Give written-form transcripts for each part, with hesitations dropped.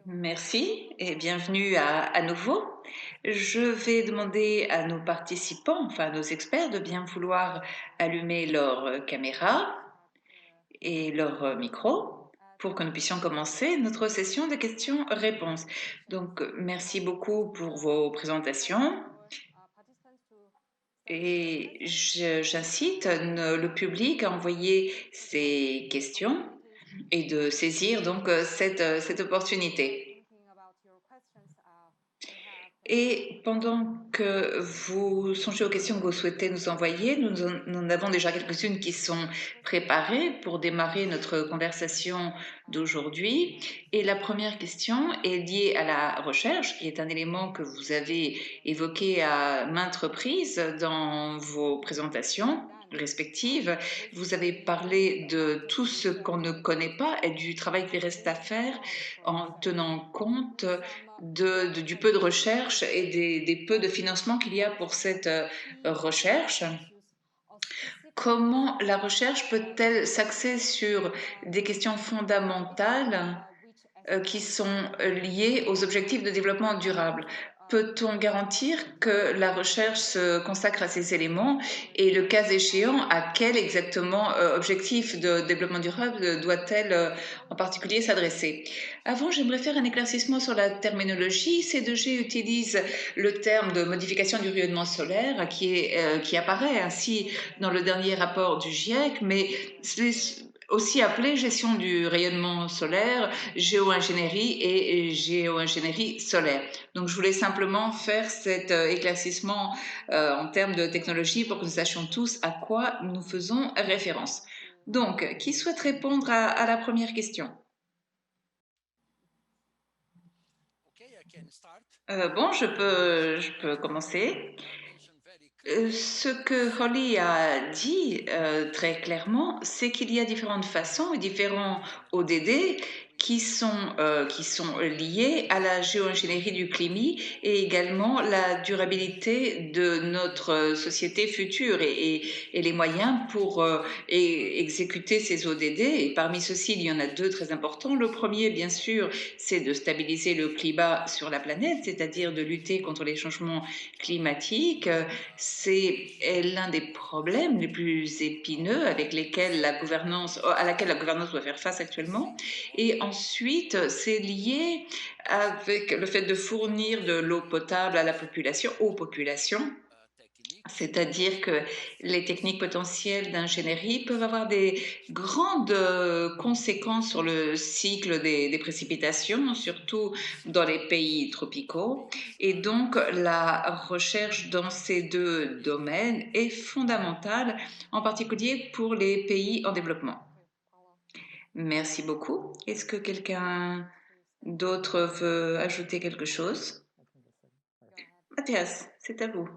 Merci et bienvenue à nouveau. Je vais demander à nos participants, enfin à nos experts, de bien vouloir allumer leur caméra et leur micro pour que nous puissions commencer notre session de questions-réponses. Donc, merci beaucoup pour vos présentations et j'incite le public à envoyer ses questions et de saisir donc cette opportunité. Et pendant que vous songez aux questions que vous souhaitez nous envoyer, nous en avons déjà quelques-unes qui sont préparées pour démarrer notre conversation d'aujourd'hui. Et la première question est liée à la recherche, qui est un élément que vous avez évoqué à maintes reprises dans vos présentations respectives. Vous avez parlé de tout ce qu'on ne connaît pas et du travail qui reste à faire en tenant compte du peu de recherche et des peu de financement qu'il y a pour cette recherche. Comment la recherche peut-elle s'axer sur des questions fondamentales qui sont liées aux objectifs de développement durable? Peut-on garantir que la recherche se consacre à ces éléments et le cas échéant, à quel exactement objectif de développement durable doit-elle en particulier s'adresser? Avant, j'aimerais faire un éclaircissement sur la terminologie. C2G utilise le terme de modification du rayonnement solaire qui apparaît ainsi dans le dernier rapport du GIEC, mais c'est aussi appelé gestion du rayonnement solaire, géo-ingénierie et géo-ingénierie solaire. Donc, je voulais simplement faire cet éclaircissement en termes de technologie pour que nous sachions tous à quoi nous faisons référence. Donc, qui souhaite répondre à la première question? Bon, je peux commencer. Ce que Holly a dit très clairement, c'est qu'il y a différentes façons et différents ODD qui sont liés à la géo-ingénierie du climat et également la durabilité de notre société future et les moyens pour exécuter ces ODD. Et parmi ceux-ci, il y en a deux très importants. Le premier, bien sûr, c'est de stabiliser le climat sur la planète, c'est-à-dire de lutter contre les changements climatiques. C'est l'un des problèmes les plus épineux avec lesquels à laquelle la gouvernance doit faire face actuellement. Et ensuite, c'est lié avec le fait de fournir de l'eau potable à la population, aux populations. C'est-à-dire que les techniques potentielles d'ingénierie peuvent avoir des grandes conséquences sur le cycle des précipitations, surtout dans les pays tropicaux. Et donc, la recherche dans ces deux domaines est fondamentale, en particulier pour les pays en développement. Merci beaucoup. Est-ce que quelqu'un d'autre veut ajouter quelque chose? Mathias, c'est à vous.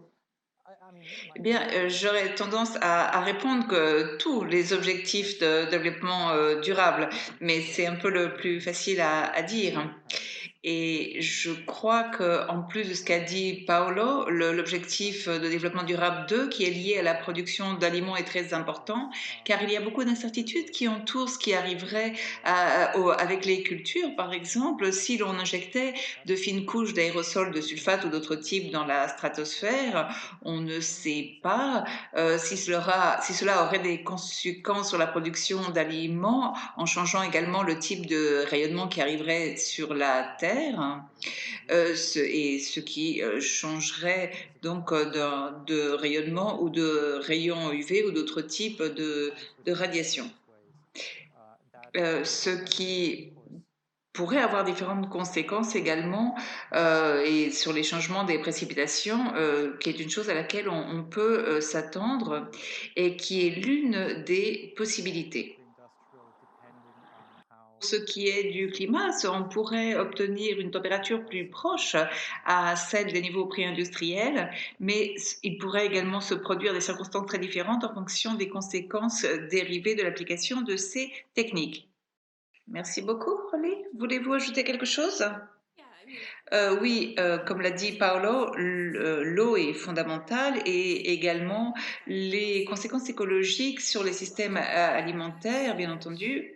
Eh bien, j'aurais tendance à répondre que tous les objectifs de développement durable, mais c'est un peu le plus facile à dire. Et je crois qu'en plus de ce qu'a dit Paolo, l'objectif de développement durable 2, qui est lié à la production d'aliments, est très important, car il y a beaucoup d'incertitudes qui entourent ce qui arriverait avec les cultures. Par exemple, si l'on injectait de fines couches d'aérosols de sulfate ou d'autres types dans la stratosphère, on ne sait pas si cela aurait des conséquences sur la production d'aliments, en changeant également le type de rayonnement qui arriverait sur la Terre, ce qui changerait donc de rayonnement ou de rayons UV ou d'autres types de radiation. Ce qui pourrait avoir différentes conséquences également et sur les changements des précipitations, qui est une chose à laquelle on peut s'attendre et qui est l'une des possibilités. Pour ce qui est du climat, on pourrait obtenir une température plus proche à celle des niveaux pré-industriels, mais il pourrait également se produire des circonstances très différentes en fonction des conséquences dérivées de l'application de ces techniques. Merci beaucoup, Holly. Voulez-vous ajouter quelque chose? Oui, comme l'a dit Paolo, l'eau est fondamentale et également les conséquences écologiques sur les systèmes alimentaires, bien entendu.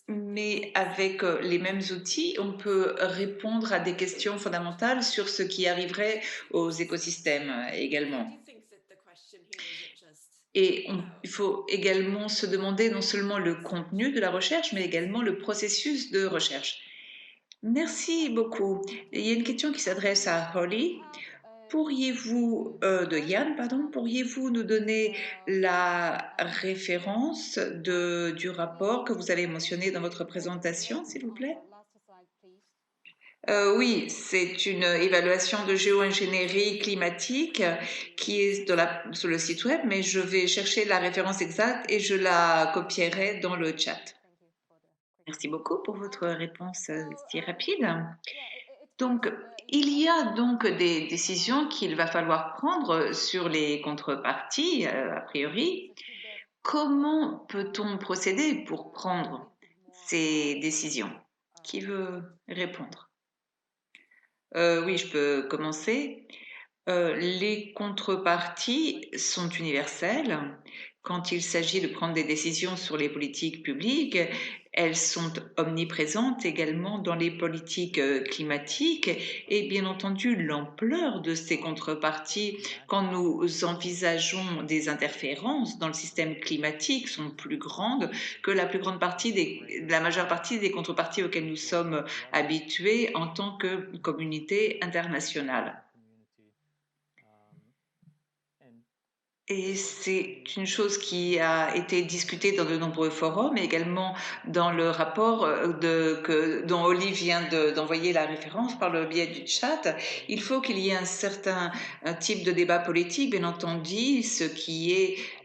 mais avec les mêmes outils, on peut répondre à des questions fondamentales sur ce qui arriverait aux écosystèmes également. Et il faut également se demander non seulement le contenu de la recherche, mais également le processus de recherche. Merci beaucoup. Il y a une question qui s'adresse à Holly. De Yann, pardon, pourriez-vous nous donner la référence du rapport que vous avez mentionné dans votre présentation, s'il vous plaît? Oui, c'est une évaluation de géo-ingénierie climatique qui est sur le site web, mais je vais chercher la référence exacte et je la copierai dans le chat. Merci beaucoup pour votre réponse si rapide. Donc, il y a donc des décisions qu'il va falloir prendre sur les contreparties, a priori. Comment peut-on procéder pour prendre ces décisions? Qui veut répondre? Oui, je peux commencer. Les contreparties sont universelles. Quand il s'agit de prendre des décisions sur les politiques publiques, elles sont omniprésentes également dans les politiques climatiques et bien entendu l'ampleur de ces contreparties quand nous envisageons des interférences dans le système climatique sont plus grandes que la majeure partie des contreparties auxquelles nous sommes habitués en tant que communauté internationale. Et c'est une chose qui a été discutée dans de nombreux forums, mais également dans le rapport dont Olive vient d'envoyer la référence par le biais du chat. Il faut qu'il y ait un type de débat politique, bien entendu,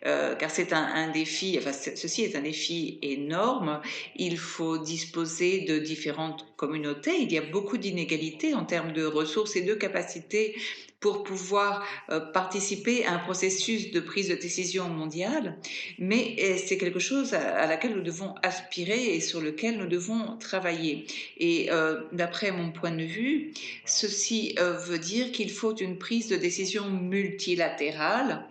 car c'est un défi, enfin ceci est un défi énorme. Il faut disposer de différentes communautés. Il y a beaucoup d'inégalités en termes de ressources et de capacités pour pouvoir participer à un processus de prise de décision mondiale, mais c'est quelque chose à laquelle nous devons aspirer et sur lequel nous devons travailler. Et d'après mon point de vue, ceci veut dire qu'il faut une prise de décision multilatérale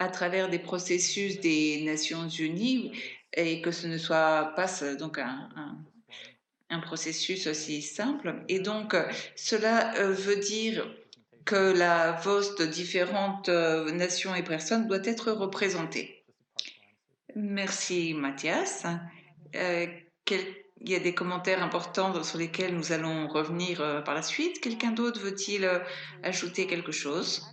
à travers des processus des Nations Unies et que ce ne soit pas donc un processus aussi simple. Et donc, cela veut dire que la voix de différentes nations et personnes doit être représentée. Merci Mathias. Euh, il y a des commentaires importants sur lesquels nous allons revenir par la suite. Quelqu'un d'autre veut-il ajouter quelque chose?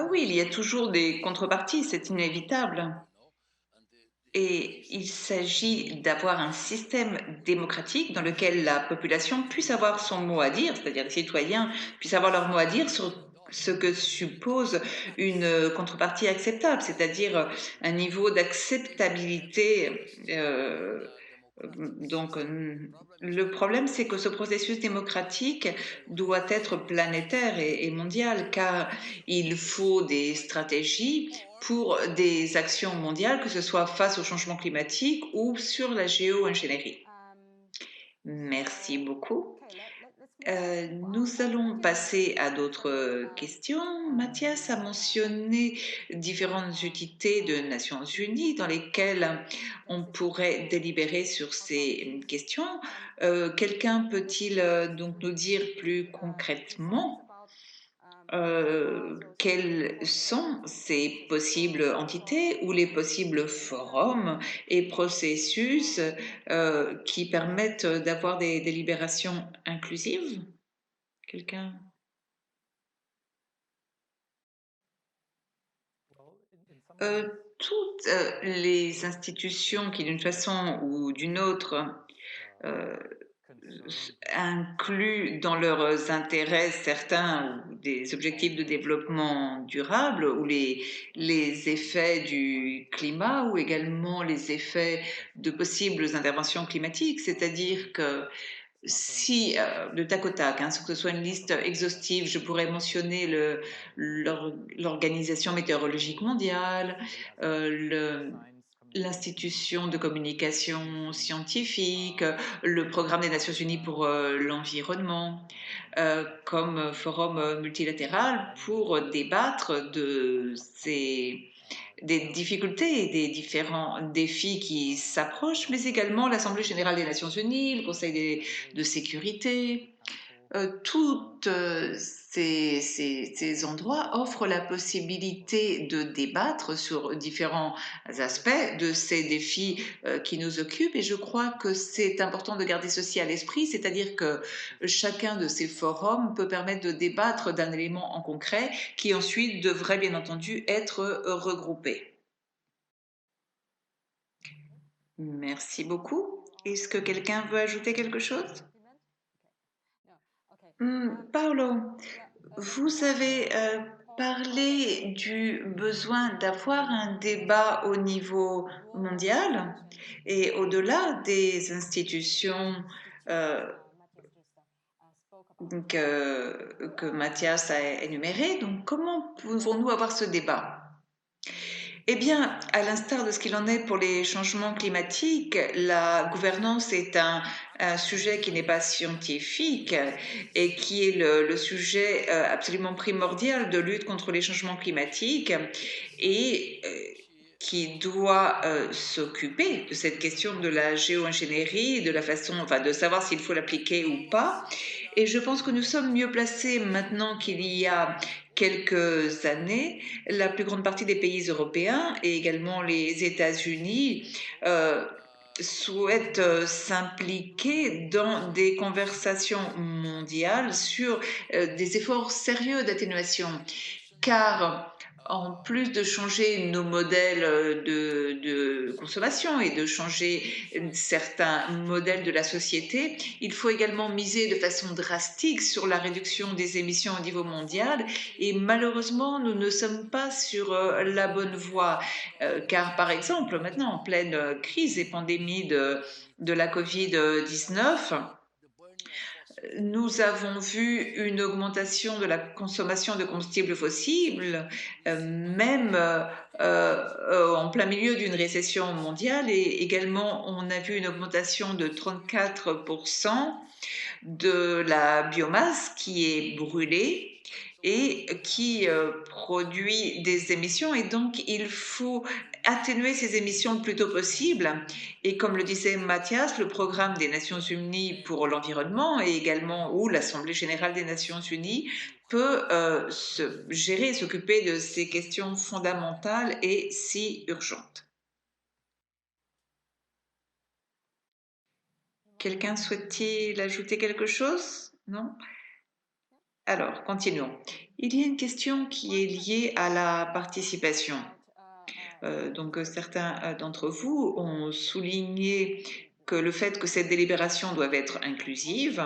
Oui, il y a toujours des contreparties, c'est inévitable. Et il s'agit d'avoir un système démocratique dans lequel la population puisse avoir son mot à dire, c'est-à-dire les citoyens puissent avoir leur mot à dire sur ce que suppose une contrepartie acceptable, c'est-à-dire un niveau d'acceptabilité. Donc, le problème, c'est que ce processus démocratique doit être planétaire et mondial, car il faut des stratégies pour des actions mondiales, que ce soit face au changement climatique ou sur la géo-ingénierie. Merci beaucoup. Nous allons passer à d'autres questions. Mathias a mentionné différentes unités de Nations Unies dans lesquelles on pourrait délibérer sur ces questions. Quelqu'un peut-il donc nous dire plus concrètement quelles sont ces possibles entités ou les possibles forums et processus qui permettent d'avoir des délibérations inclusives? Quelqu'un? Toutes les institutions qui, d'une façon ou d'une autre, euh, incluent dans leurs intérêts certains des objectifs de développement durable ou les effets du climat ou également les effets de possibles interventions climatiques, c'est-à-dire que si, de tac au tac, hein, sans que ce soit une liste exhaustive, je pourrais mentionner l'Organisation météorologique mondiale, l'institution de communication scientifique, le programme des Nations Unies pour l'environnement, comme forum multilatéral pour débattre de ces des difficultés et des différents défis qui s'approchent, mais également l'Assemblée générale des Nations unies, le de sécurité. Toutes ces endroits offrent la possibilité de débattre sur différents aspects de ces défis qui nous occupent et je crois que c'est important de garder ceci à l'esprit, c'est-à-dire que chacun de ces forums peut permettre de débattre d'un élément en concret qui ensuite devrait bien entendu être regroupé. Merci beaucoup. Est-ce que quelqu'un veut ajouter quelque chose? Paolo, vous avez parlé du besoin d'avoir un débat au niveau mondial et au-delà des institutions euh, que Mathias a énumérées. Donc, comment pouvons-nous avoir ce débat? Eh bien, à l'instar de ce qu'il en est pour les changements climatiques, la gouvernance est un sujet qui n'est pas scientifique et qui est le sujet absolument primordial de lutte contre les changements climatiques et qui doit s'occuper de cette question de la géo-ingénierie, de la façon, enfin, de savoir s'il faut l'appliquer ou pas. Et je pense que nous sommes mieux placés maintenant qu'il y a quelques années. La plus grande partie des pays européens et également les États-Unis souhaitent s'impliquer dans des conversations mondiales sur des efforts sérieux d'atténuation. Car en plus de changer nos modèles de consommation et de changer certains modèles de la société, il faut également miser de façon drastique sur la réduction des émissions au niveau mondial. Et malheureusement, nous ne sommes pas sur la bonne voie. Car, par exemple, maintenant, en pleine crise et pandémie de la Covid-19, nous avons vu une augmentation de la consommation de combustibles fossiles, même en plein milieu d'une récession mondiale. Et également, on a vu une augmentation de 34% de la biomasse qui est brûlée et qui produit des émissions. Et donc, il faut atténuer ces émissions le plus tôt possible. Et comme le disait Mathias, le programme des Nations Unies pour l'environnement et également où l'Assemblée générale des Nations Unies peut gérer, s'occuper de ces questions fondamentales et si urgentes. Quelqu'un souhaite-t-il ajouter quelque chose? Non? Alors, continuons. Il y a une question qui est liée à la participation. Certains d'entre vous ont souligné que le fait que cette délibération doit être inclusive,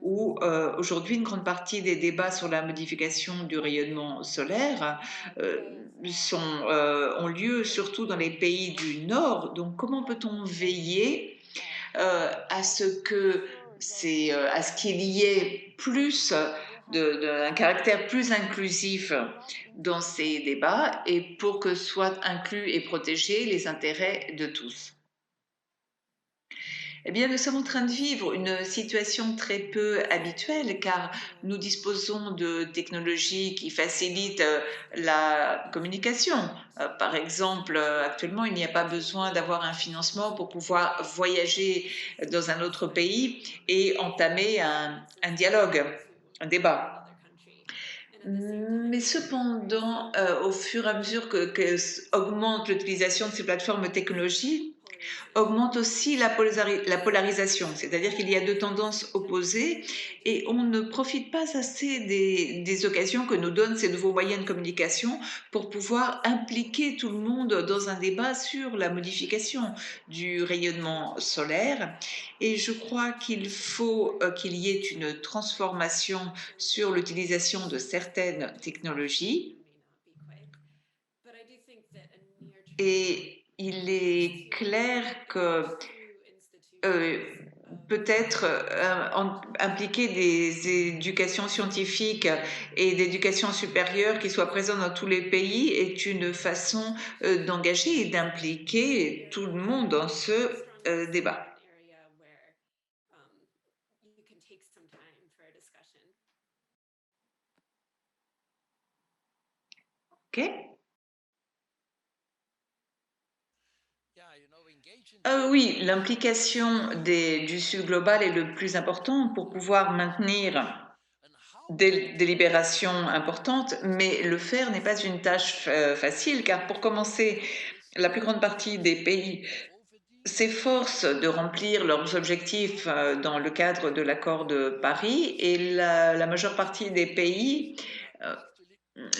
où aujourd'hui une grande partie des débats sur la modification du rayonnement solaire ont lieu surtout dans les pays du Nord. Donc, comment peut-on veiller à ce à ce qu'il y ait plus un caractère plus inclusif dans ces débats et pour que soient inclus et protégés les intérêts de tous. Eh bien, nous sommes en train de vivre une situation très peu habituelle car nous disposons de technologies qui facilitent la communication. Par exemple, actuellement, il n'y a pas besoin d'avoir un financement pour pouvoir voyager dans un autre pays et entamer un dialogue, un débat. Mais cependant, au fur et à mesure que augmente l'utilisation de ces plateformes technologiques, augmente aussi la polarisation, c'est-à-dire qu'il y a deux tendances opposées et on ne profite pas assez des occasions que nous donnent ces nouveaux moyens de communication pour pouvoir impliquer tout le monde dans un débat sur la modification du rayonnement solaire. Et je crois qu'il faut qu'il y ait une transformation sur l'utilisation de certaines technologies. Et il est clair que euh, peut-être impliquer des éducations scientifiques et d'éducation supérieure qui soient présentes dans tous les pays est une façon d'engager et d'impliquer tout le monde dans ce débat. OK? Oui, l'implication du Sud global est le plus important pour pouvoir maintenir des délibérations importantes, mais le faire n'est pas une tâche facile, car pour commencer, la plus grande partie des pays s'efforcent de remplir leurs objectifs dans le cadre de l'accord de Paris, et la majeure partie des pays euh,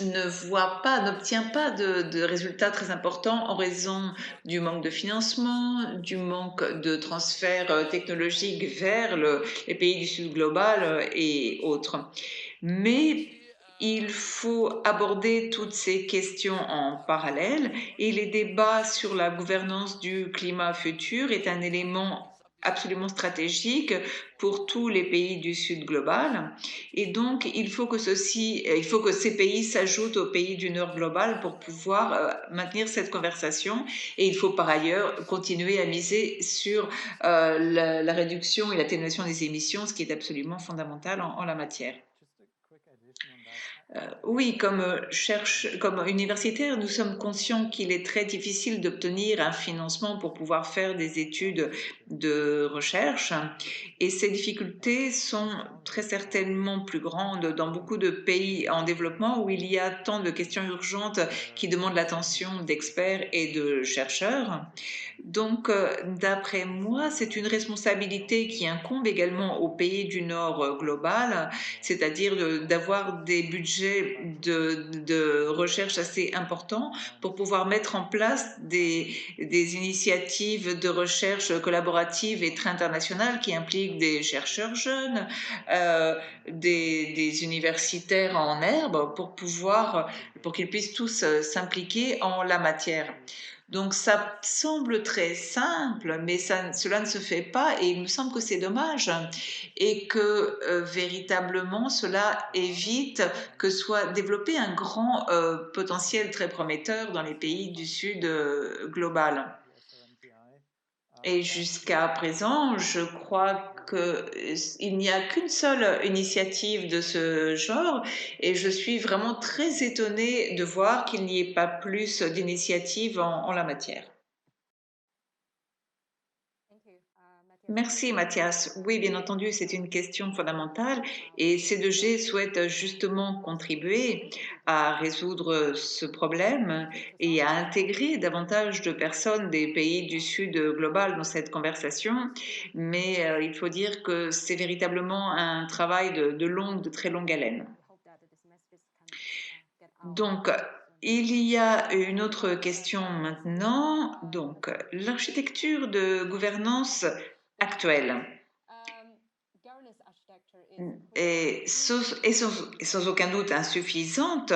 n'obtient pas de résultats très importants en raison du manque de financement, du manque de transfert technologique vers les pays du Sud global et autres. Mais il faut aborder toutes ces questions en parallèle, et les débats sur la gouvernance du climat futur est un élément absolument stratégique pour tous les pays du Sud global. Et donc, il faut que ces pays s'ajoutent aux pays du Nord global pour pouvoir maintenir cette conversation. Et il faut par ailleurs continuer à miser sur la réduction et l'atténuation des émissions, ce qui est absolument fondamental en la matière. Oui, comme universitaire, nous sommes conscients qu'il est très difficile d'obtenir un financement pour pouvoir faire des études de recherche, et ces difficultés sont très certainement plus grandes dans beaucoup de pays en développement où il y a tant de questions urgentes qui demandent l'attention d'experts et de chercheurs. Donc, d'après moi, c'est une responsabilité qui incombe également aux pays du Nord global, c'est-à-dire d'avoir des budgets de recherche assez importants pour pouvoir mettre en place des initiatives de recherche collaborative et très internationales qui impliquent des chercheurs jeunes, des universitaires en herbe pour qu'ils puissent tous s'impliquer en la matière. Donc ça semble très simple, mais cela ne se fait pas, et il me semble que c'est dommage et que véritablement cela évite que soit développé un grand potentiel très prometteur dans les pays du Sud global. Et jusqu'à présent, je crois qu'il n'y a qu'une seule initiative de ce genre, et je suis vraiment très étonnée de voir qu'il n'y ait pas plus d'initiatives en la matière. Merci Mathias. Oui, bien entendu, c'est une question fondamentale, et C2G souhaite justement contribuer à résoudre ce problème et à intégrer davantage de personnes des pays du Sud global dans cette conversation. Mais il faut dire que c'est véritablement un travail de très longue haleine. Donc, il y a une autre question maintenant. Donc, l'architecture de gouvernance actuelle est sans aucun doute insuffisante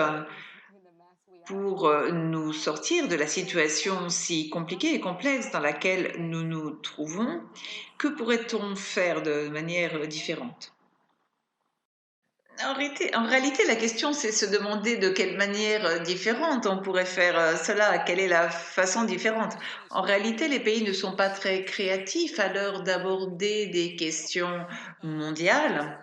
pour nous sortir de la situation si compliquée et complexe dans laquelle nous nous trouvons. Que pourrait-on faire de manière différente? En réalité, la question, c'est se demander de quelle manière différente on pourrait faire cela, quelle est la façon différente. En réalité, les pays ne sont pas très créatifs à l'heure d'aborder des questions mondiales.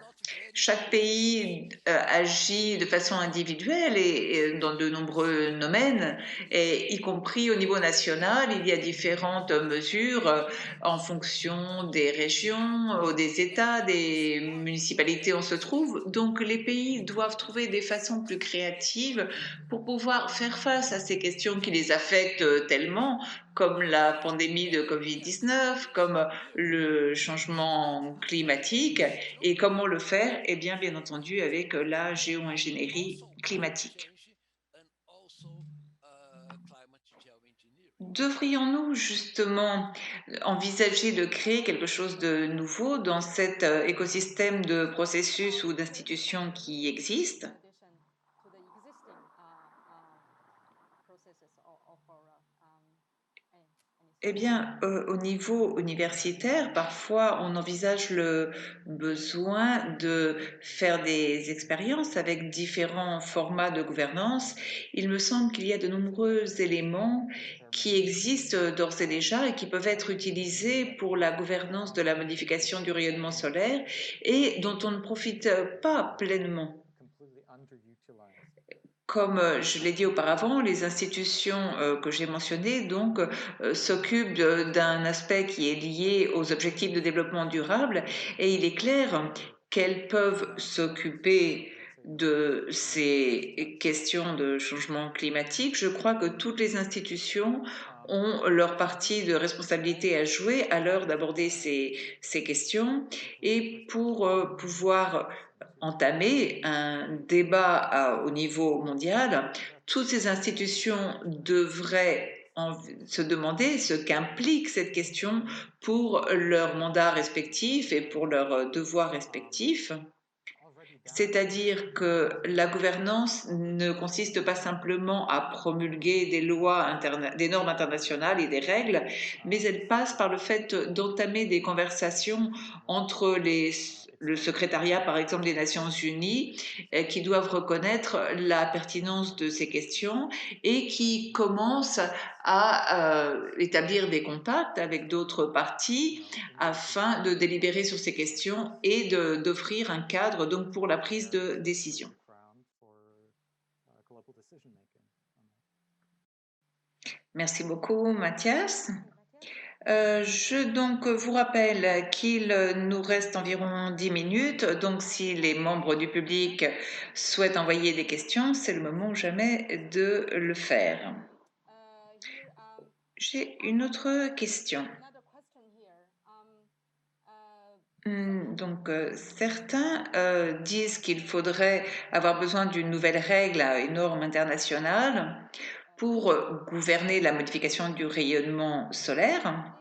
Chaque pays agit de façon individuelle et dans de nombreux domaines, et y compris au niveau national, il y a différentes mesures en fonction des régions, des États, des municipalités où on se trouve. Donc les pays doivent trouver des façons plus créatives pour pouvoir faire face à ces questions qui les affectent tellement, comme la pandémie de Covid-19, comme le changement climatique. Et comment le faire? Eh bien entendu, avec la géo-ingénierie climatique. Devrions-nous justement envisager de créer quelque chose de nouveau dans cet écosystème de processus ou d'institutions qui existent? Eh bien, au niveau universitaire, parfois, on envisage le besoin de faire des expériences avec différents formats de gouvernance. Il me semble qu'il y a de nombreux éléments qui existent d'ores et déjà et qui peuvent être utilisés pour la gouvernance de la modification du rayonnement solaire et dont on ne profite pas pleinement. Comme je l'ai dit auparavant, les institutions que j'ai mentionnées donc s'occupent d'un aspect qui est lié aux objectifs de développement durable et il est clair qu'elles peuvent s'occuper de ces questions de changement climatique. Je crois que toutes les institutions ont leur partie de responsabilité à jouer à l'heure d'aborder ces questions et pour pouvoir entamer un débat au niveau mondial, toutes ces institutions devraient se demander ce qu'implique cette question pour leurs mandats respectifs et pour leurs devoirs respectifs. C'est-à-dire que la gouvernance ne consiste pas simplement à promulguer des lois, des normes internationales et des règles, mais elle passe par le fait d'entamer des conversations entre le secrétariat, par exemple, des Nations Unies, qui doivent reconnaître la pertinence de ces questions et qui commencent à établir des contacts avec d'autres parties afin de délibérer sur ces questions et d'offrir un cadre donc pour la prise de décision. Merci beaucoup, Mathias. Je donc vous rappelle qu'il nous reste environ 10 minutes, donc si les membres du public souhaitent envoyer des questions, c'est le moment ou jamais de le faire. J'ai une autre question. Donc, certains disent qu'il faudrait avoir besoin d'une nouvelle règle à une norme internationale pour gouverner la modification du rayonnement solaire.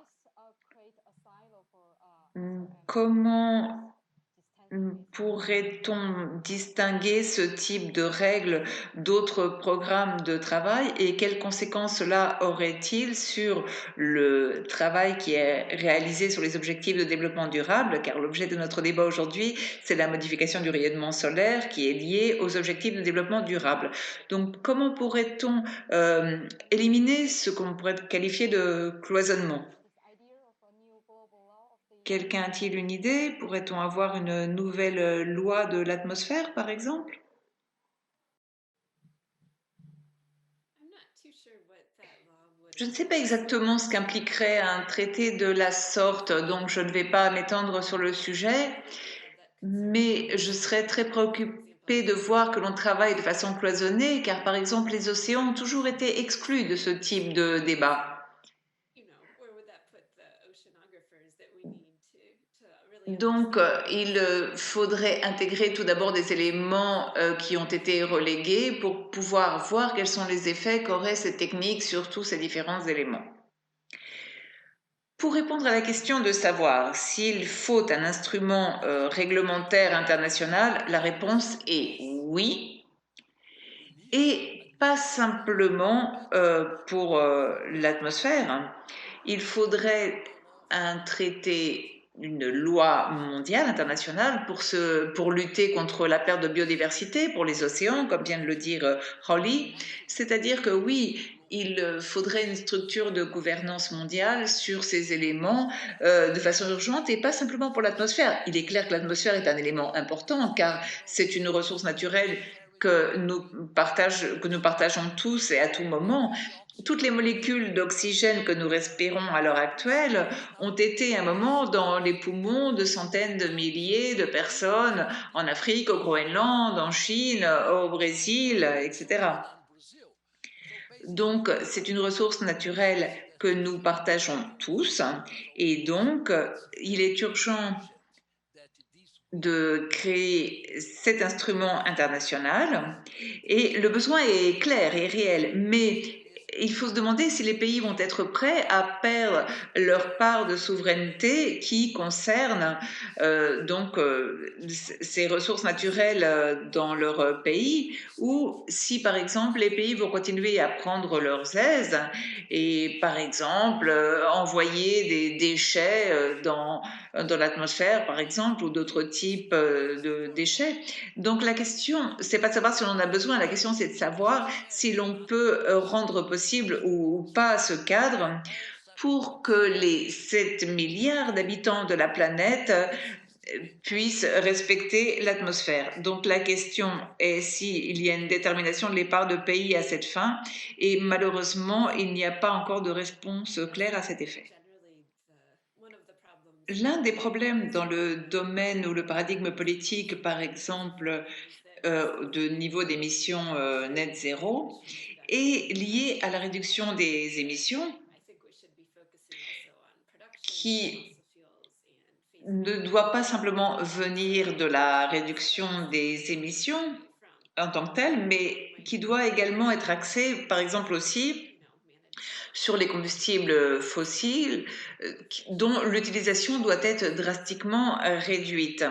Comment pourrait-on distinguer ce type de règles d'autres programmes de travail et quelles conséquences cela aurait-il sur le travail qui est réalisé sur les objectifs de développement durable, car l'objet de notre débat aujourd'hui, c'est la modification du rayonnement solaire qui est liée aux objectifs de développement durable. Donc, comment pourrait-on éliminer ce qu'on pourrait qualifier de cloisonnement ? Quelqu'un a-t-il une idée? Pourrait-on avoir une nouvelle loi de l'atmosphère, par exemple? Je ne sais pas exactement ce qu'impliquerait un traité de la sorte, donc je ne vais pas m'étendre sur le sujet, mais je serais très préoccupée de voir que l'on travaille de façon cloisonnée, car par exemple les océans ont toujours été exclus de ce type de débat. Donc, il faudrait intégrer tout d'abord des éléments qui ont été relégués pour pouvoir voir quels sont les effets qu'auraient ces techniques sur tous ces différents éléments. Pour répondre à la question de savoir s'il faut un instrument réglementaire international, la réponse est oui. Et pas simplement pour l'atmosphère. Il faudrait un traité, une loi mondiale, internationale, pour lutter contre la perte de biodiversité, pour les océans, comme vient de le dire Holly. C'est-à-dire que oui, il faudrait une structure de gouvernance mondiale sur ces éléments de façon urgente et pas simplement pour l'atmosphère. Il est clair que l'atmosphère est un élément important car c'est une ressource naturelle que nous partageons tous et à tout moment. Toutes les molécules d'oxygène que nous respirons à l'heure actuelle ont été à un moment dans les poumons de centaines de milliers de personnes en Afrique, au Groenland, en Chine, au Brésil, etc. Donc, c'est une ressource naturelle que nous partageons tous et donc, il est urgent de créer cet instrument international et le besoin est clair et réel, mais il faut se demander si les pays vont être prêts à perdre leur part de souveraineté qui concerne ces ressources naturelles dans leur pays ou si par exemple les pays vont continuer à prendre leurs aises et par exemple envoyer des déchets dans l'atmosphère, par exemple, ou d'autres types de déchets. Donc la question, c'est pas de savoir si on en a besoin, la question c'est de savoir si l'on peut rendre possible ou pas ce cadre pour que les 7 milliards d'habitants de la planète puisse respecter l'atmosphère. Donc la question est s'il y a une détermination de l'épargne de pays à cette fin, et malheureusement, il n'y a pas encore de réponse claire à cet effet. L'un des problèmes dans le domaine ou le paradigme politique, par exemple, de niveau d'émissions net zéro, est lié à la réduction des émissions qui ne doit pas simplement venir de la réduction des émissions en tant que telle, mais qui doit également être axée, par exemple aussi, sur les combustibles fossiles dont l'utilisation doit être drastiquement réduite.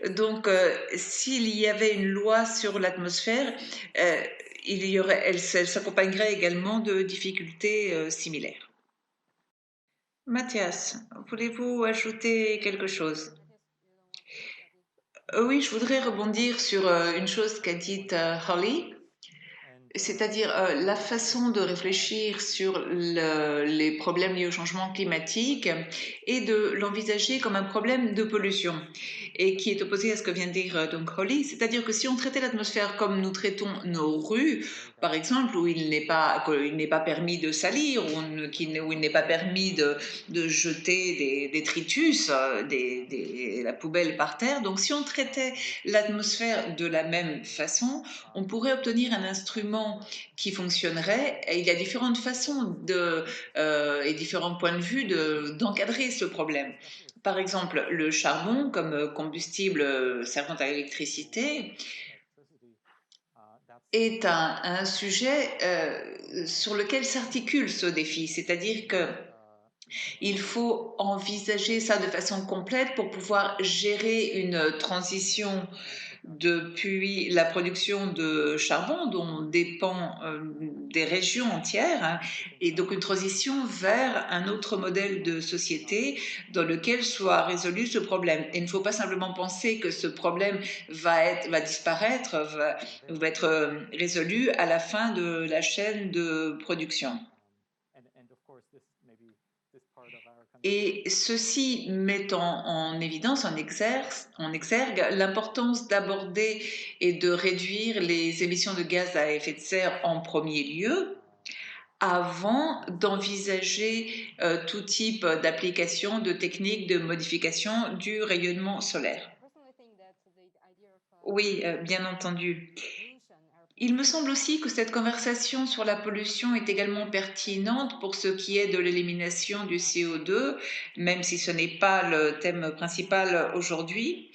Donc, s'il y avait une loi sur l'atmosphère, elle s'accompagnerait également de difficultés similaires. Mathias, voulez-vous ajouter quelque chose? Oui, je voudrais rebondir sur une chose qu'a dite Holly, c'est-à-dire la façon de réfléchir sur les problèmes liés au changement climatique et de l'envisager comme un problème de pollution, et qui est opposé à ce que vient de dire donc Holly, c'est-à-dire que si on traitait l'atmosphère comme nous traitons nos rues, par exemple, où il n'est pas permis de salir, où il n'est pas permis de jeter des détritus, la poubelle par terre. Donc si on traitait l'atmosphère de la même façon, on pourrait obtenir un instrument qui fonctionnerait. Et il y a différentes façons et différents points de vue d'encadrer ce problème. Par exemple, le charbon comme combustible servant à l'électricité est un sujet sur lequel s'articule ce défi, c'est-à-dire que il faut envisager ça de façon complète pour pouvoir gérer une transition depuis la production de charbon dont dépend des régions entières, hein, et donc une transition vers un autre modèle de société dans lequel soit résolu ce problème. Et il ne faut pas simplement penser que ce problème va disparaître, va être résolu à la fin de la chaîne de production. Et ceci met en évidence, en exergue l'importance d'aborder et de réduire les émissions de gaz à effet de serre en premier lieu, avant d'envisager tout type d'application, de techniques de modification du rayonnement solaire. Oui, bien entendu. Il me semble aussi que cette conversation sur la pollution est également pertinente pour ce qui est de l'élimination du CO2, même si ce n'est pas le thème principal aujourd'hui.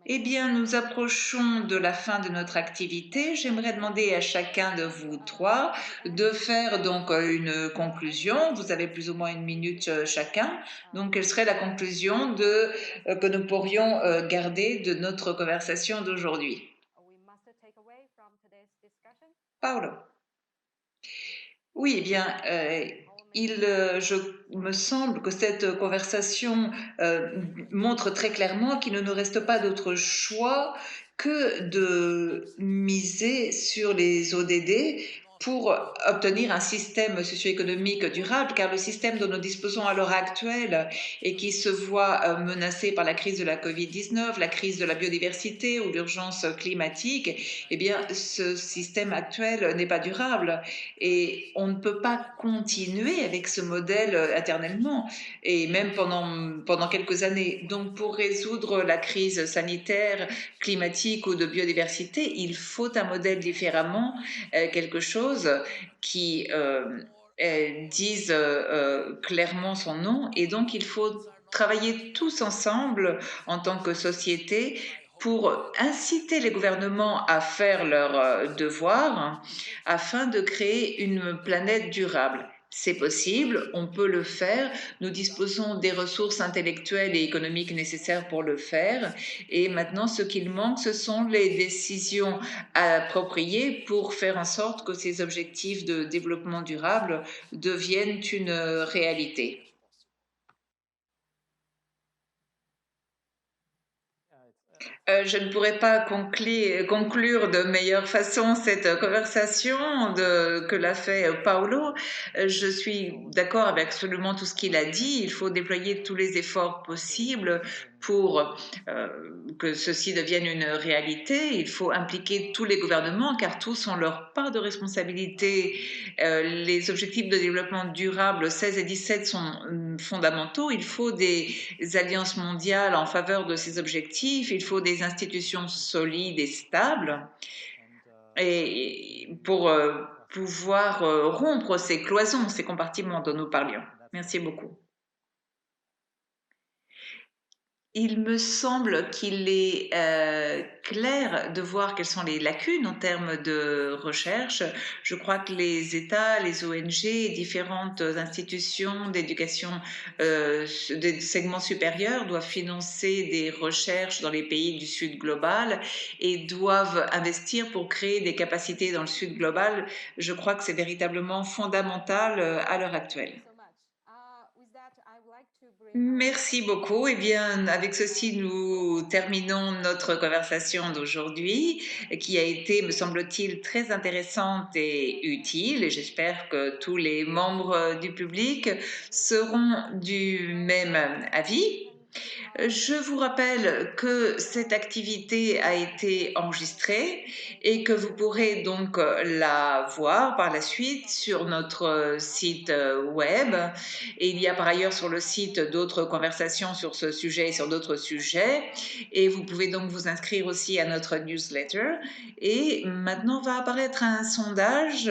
Eh bien, nous approchons de la fin de notre activité. J'aimerais demander à chacun de vous trois de faire donc une conclusion. Vous avez plus ou moins une minute chacun. Donc, quelle serait la conclusion que nous pourrions garder de notre conversation d'aujourd'hui? Paolo. Oui, eh bien, je me semble que cette conversation montre très clairement qu'il ne nous reste pas d'autre choix que de miser sur les ODD pour obtenir un système socio-économique durable, car le système dont nous disposons à l'heure actuelle et qui se voit menacé par la crise de la Covid-19, la crise de la biodiversité ou l'urgence climatique, eh bien, ce système actuel n'est pas durable. Et on ne peut pas continuer avec ce modèle éternellement, et même pendant quelques années. Donc, pour résoudre la crise sanitaire, climatique ou de biodiversité, il faut un modèle différemment, quelque chose qui dise clairement son nom. Et donc, il faut travailler tous ensemble en tant que société pour inciter les gouvernements à faire leurs devoirs afin de créer une planète durable. C'est possible, on peut le faire, nous disposons des ressources intellectuelles et économiques nécessaires pour le faire, et maintenant ce qu'il manque, ce sont les décisions appropriées pour faire en sorte que ces objectifs de développement durable deviennent une réalité. Je ne pourrais pas conclure de meilleure façon cette conversation que l'a fait Paolo. Je suis d'accord avec absolument tout ce qu'il a dit. Il faut déployer tous les efforts possibles Pour que ceci devienne une réalité, il faut impliquer tous les gouvernements car tous ont leur part de responsabilité. Les objectifs de développement durable 16 et 17 sont fondamentaux. Il faut des alliances mondiales en faveur de ces objectifs. Il faut des institutions solides et stables et pour pouvoir rompre ces cloisons, ces compartiments dont nous parlions. Merci beaucoup. Il me semble qu'il est clair de voir quelles sont les lacunes en termes de recherche. Je crois que les États, les ONG et différentes institutions d'éducation des segments supérieurs doivent financer des recherches dans les pays du Sud global et doivent investir pour créer des capacités dans le Sud global. Je crois que c'est véritablement fondamental à l'heure actuelle. Merci beaucoup. Eh bien, avec ceci, nous terminons notre conversation d'aujourd'hui, qui a été, me semble-t-il, très intéressante et utile. Et j'espère que tous les membres du public seront du même avis. Je vous rappelle que cette activité a été enregistrée et que vous pourrez donc la voir par la suite sur notre site web. Et il y a par ailleurs sur le site d'autres conversations sur ce sujet et sur d'autres sujets. Et vous pouvez donc vous inscrire aussi à notre newsletter. Et maintenant va apparaître un sondage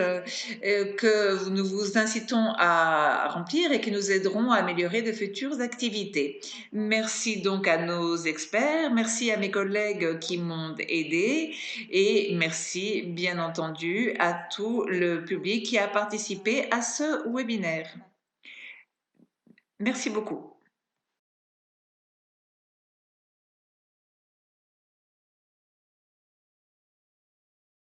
que nous vous incitons à remplir et qui nous aideront à améliorer de futures activités. Merci donc à nos experts, merci à mes collègues qui m'ont aidé et merci bien entendu à tout le public qui a participé à ce webinaire. Merci beaucoup.